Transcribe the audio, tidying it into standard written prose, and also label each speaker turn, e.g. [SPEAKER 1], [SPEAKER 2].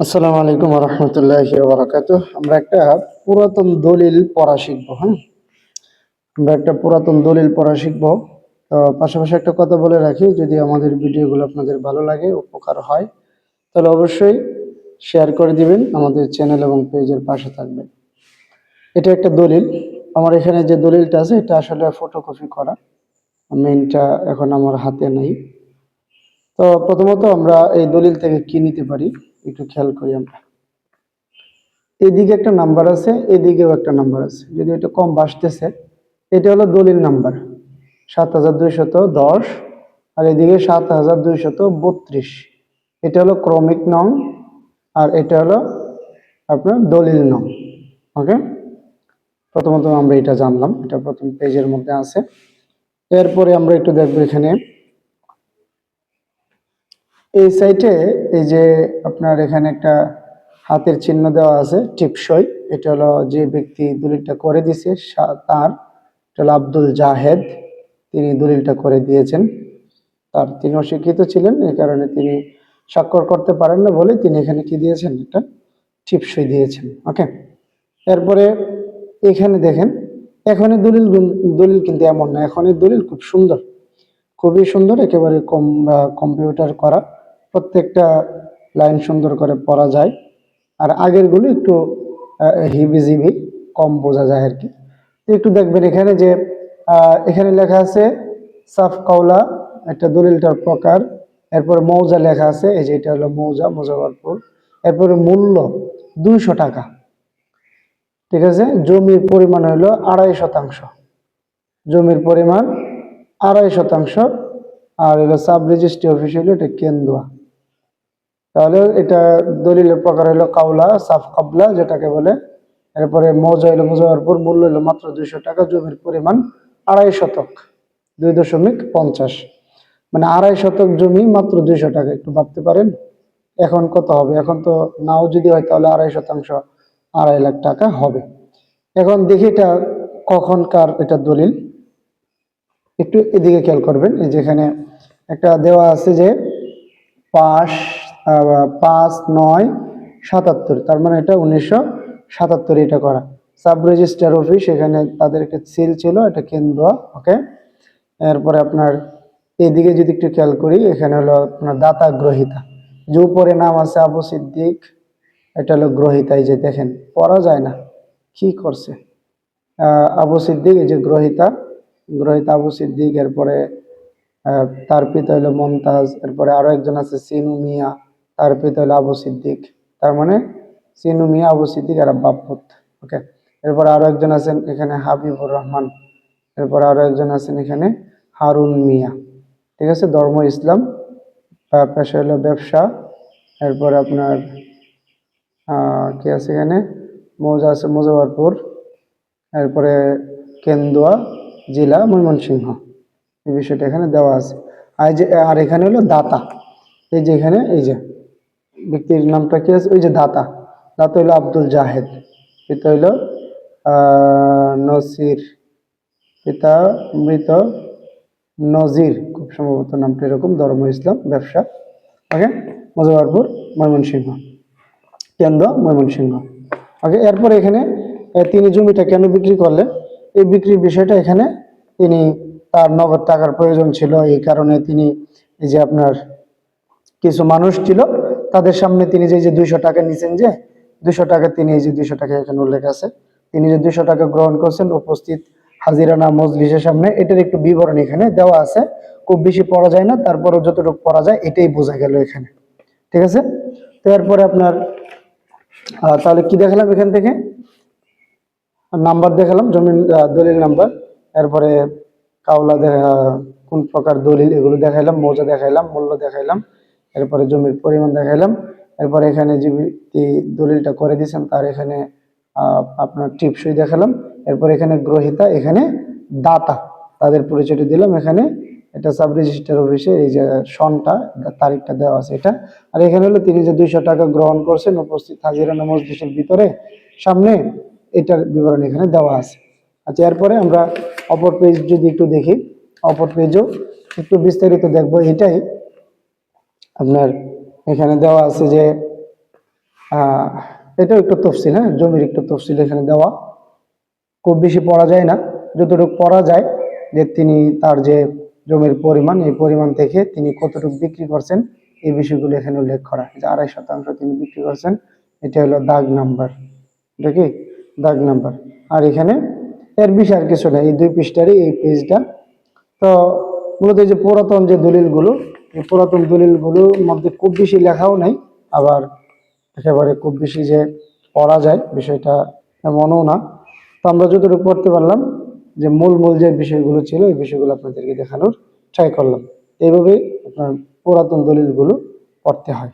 [SPEAKER 1] আসসালামু আলাইকুম ওয়া রাহমাতুল্লাহি ওয়া বারাকাতুহু। আমরা একটা পুরাতন দলিল পড়া শিখব। হ্যাঁ, আমরা একটা পুরাতন দলিল পড়া শিখব। তো পাশাপাশি একটা কথা বলে রাখি, যদি আমাদের ভিডিওগুলো আপনাদের ভালো লাগে, উপকার হয়, তাহলে অবশ্যই শেয়ার করে দিবেন, আমাদের চ্যানেল এবং পেজের পাশে থাকবেন। এটা একটা দলিল। আমার এখানে যে দলিলটা আছে এটা আসলে ফটোকপি করা, মেইনটা এখন আমার হাতে নেই। তো প্রথমত আমরা এই দলিল থেকে কি নিতে পারি একটু খেয়াল করি। আমরা এদিকে একটা নাম্বার আছে, এদিকেও একটা নাম্বার আছে, যদি এটা কম বাসতেছে, এটা হলো দলিল নাম্বার 7210, আর এদিকে 7232, এটা হলো ক্রমিক নং, আর এটা হলো আপনার দলিল নং। ওকে, প্রথমত আমরা এটা জানলাম, এটা প্রথম পেজের মধ্যে আছে। এরপরে আমরা একটু দেখবো এখানে এই সাইটে, এই যে আপনার এখানে একটা হাতের চিহ্ন দেওয়া আছে টিপসই, এটা হলো যে ব্যক্তি দলিলটা করে দিয়েছে তার, এটা হলো আব্দুল জাহেদ, তিনি দলিলটা করে দিয়েছেন। তিনি অশিক্ষিত ছিলেন, এই কারণে তিনি স্বাক্ষর করতে পারেন না বলে তিনি এখানে কি দিয়েছেন, একটা টিপসই দিয়েছেন। ওকে, এরপরে এখানে দেখেন, এখনের দলিল কিন্তু এমন না, এখনের দলিল খুব সুন্দর, খুবই সুন্দর, একেবারে কম্পিউটার করা, প্রত্যেকটা লাইন সুন্দর করে পড়া যায়। আর আগেরগুলো একটু হিবিজিবি, কম বোঝা যায় আর কি। তো একটু দেখবেন এখানে যে এখানে লেখা আছে সাফ কাউলা, একটা দলিলটার প্রকার। এরপরে মৌজা লেখা আছে, এই যে এটা হলো মৌজা, মুজাফফরপুর। এরপরে মূল্য 200 টাকা, ঠিক আছে। জমির পরিমাণ হলো 2.5%, জমির পরিমাণ 2.5%। আর হলো সাব রেজিস্ট্রি অফিস হলো এটা কেন্দুয়া। তাহলে এটা দলিলের প্রকার হলো কাউলা, সাফ কাবলা যেটাকে বলে। এরপরে মৌজা হলো মুজাফফরপুর, মূল্য হলো মাত্র 200 টাকা, জমির পরিমাণ 2.5 শতক, 2.50, মানে 2.5 শতক জমি মাত্র 200 টাকা। একটু ভাবতে পারেন এখন কত হবে, এখন তো নাও যদি হয় তাহলে 2.5%, 2.5 লাখ টাকা হবে। এখন দেখি এটা কখনকার এটা দলিল, একটু এদিকে খেয়াল করবেন। এই যেখানে একটা দেওয়া আছে যে 5/9/77, তার মানে এটা 1977 এটা করা। সাব রেজিস্ট্রার অফিস, এখানে তাদের একটা সিল ছিল, এটা কেন্দ্র। ওকে, এরপরে আপনার এইদিকে যদি একটু খেয়াল করি, এখানে হলো আপনার দাতা গ্রহিতা, যে উপরে নাম আছে আবু সিদ্দিক, এটা হলো গ্রহিতা। এই যে দেখেন পড়া যায় না, কি করছে, আবু সিদ্দিক, এই যে গ্রহিতা, গ্রহিতা আবু সিদ্দিক। এরপরে তার পিতা হলো মমতাজ। এরপরে আরো একজন আছে সিনু মিয়া, তার পিতা হলো আবু সিদ্দিক, তার মানে সিনু মিয়া, আবু সিদ্দিক আর বাপ্পত। ওকে, এরপরে আরো একজন আছেন এখানে হাবিবুর রহমান। এরপরে আরো একজন আছেন এখানে হারুন মিয়া, ঠিক আছে। ধর্ম ইসলাম, পেশা হলো ব্যবসা। এরপরে আপনার কি আছে এখানে, মৌজা আছে মুজাফফরপুর। এরপরে কেন্দুয়া জেলা ময়মনসিংহ, এই বিষয়টা এখানে দেওয়া আছে। আর এখানে হলো দাতা, এই যে এখানে এই যে ব্যক্তির নামটা কি আছে, ওই যে দাতা, দাতা হইলো আব্দুল জাহেদ, পিতা হইলো নসির, পিতা মৃত নজির, খুব সম্ভবত নামটা এরকম। ধর্ম ইসলাম, ব্যবসা। ওকে, মুজাফফরপুর, ময়মনসিংহ, কেন্দ্র ময়মনসিংহ। ওকে, এরপরে এখানে তিনি জমিটা কেন বিক্রি করলেন, এই বিক্রির বিষয়টা এখানে, তিনি তার নগদ টাকার প্রয়োজন ছিল, এই কারণে তিনি এই যে আপনার কিছু মানুষ ছিল তাদের সামনে তিনি যে 200 টাকা নিছেন, যে 200 টাকা, তিনি এই যে 200 টাকা এখানে উল্লেখ আছে, তিনি যে 200 টাকা গ্রহণ করছেন উপস্থিত হাজিরানা মজলিসের সামনে, এটার একটু বিবরণ এখানে দেওয়া আছে। খুব বেশি পড়া যায় না, তারপরও যতটুকু পড়া যায় এটাই বোঝা গেল এখানে, ঠিক আছে। তো এরপরে আপনার তাহলে কি দেখালাম, এখান থেকে নাম্বার দেখালাম, জমির দলিল নাম্বার। এরপরে কাউলা কোন প্রকার দলিল এগুলো দেখাইলাম, মৌজা দেখাইলাম, মূল্য দেখাইলাম। এরপরে জমির পরিমাণ দেখাইলাম। এরপরে এখানে যে দলিলটা করে দিয়েছেন তার এখানে আপনার টিপসই দেখালাম। এরপর এখানে গ্রহিতা, এখানে দাতা, তাদের পরিচয়টা দিলাম। এখানে এটা সাব রেজিস্ট্রার অফিসে এই যে সনটা, তারিখটা দেওয়া আছে এটা। আর এখানে হলো তিনি যে 200 টাকা গ্রহণ করছেন উপস্থিত হাজিরানা মজলিসের ভিতরে সামনে, এটার বিবরণ এখানে দেওয়া আছে। আচ্ছা, এরপরে আমরা অপর পেজ যদি একটু দেখি, অপর পেজও একটু বিস্তারিত দেখবো। এটাই আপনার এখানে দেওয়া আছে যে আহ এটাও একটু তফসিল, হ্যাঁ, জমির একটু তফসিল এখানে দেওয়া। খুব বেশি পড়া যায় না, যতটুকু পড়া যায় যে তিনি তার যে জমির পরিমাণ, এই পরিমাণ থেকে তিনি কতটুকু বিক্রি করছেন এই বিষয়গুলো এখানে উল্লেখ করা। যে 2.5% তিনি বিক্রি করছেন, এটা হলো দাগ নাম্বার, এটা কি দাগ নাম্বার। আর এখানে এর বিষয় আর কিছু না, এই 2 পৃষ্ঠারই এই পেজটা। তো মূলত এই যে পুরাতন যে দলিলগুলো, এই পুরাতন দলিলগুলোর মধ্যে খুব বেশি লেখাও নাই, আবার একেবারে খুব বেশি যে পড়া যায় বিষয়টা এমনও না। তো আমরা যতটুকু পড়তে পারলাম, যে মূল মূল যে বিষয়গুলো ছিল এই বিষয়গুলো আপনাদেরকে দেখানোর ট্রাই করলাম। এইভাবে আপনার পুরাতন দলিলগুলো পড়তে হয়।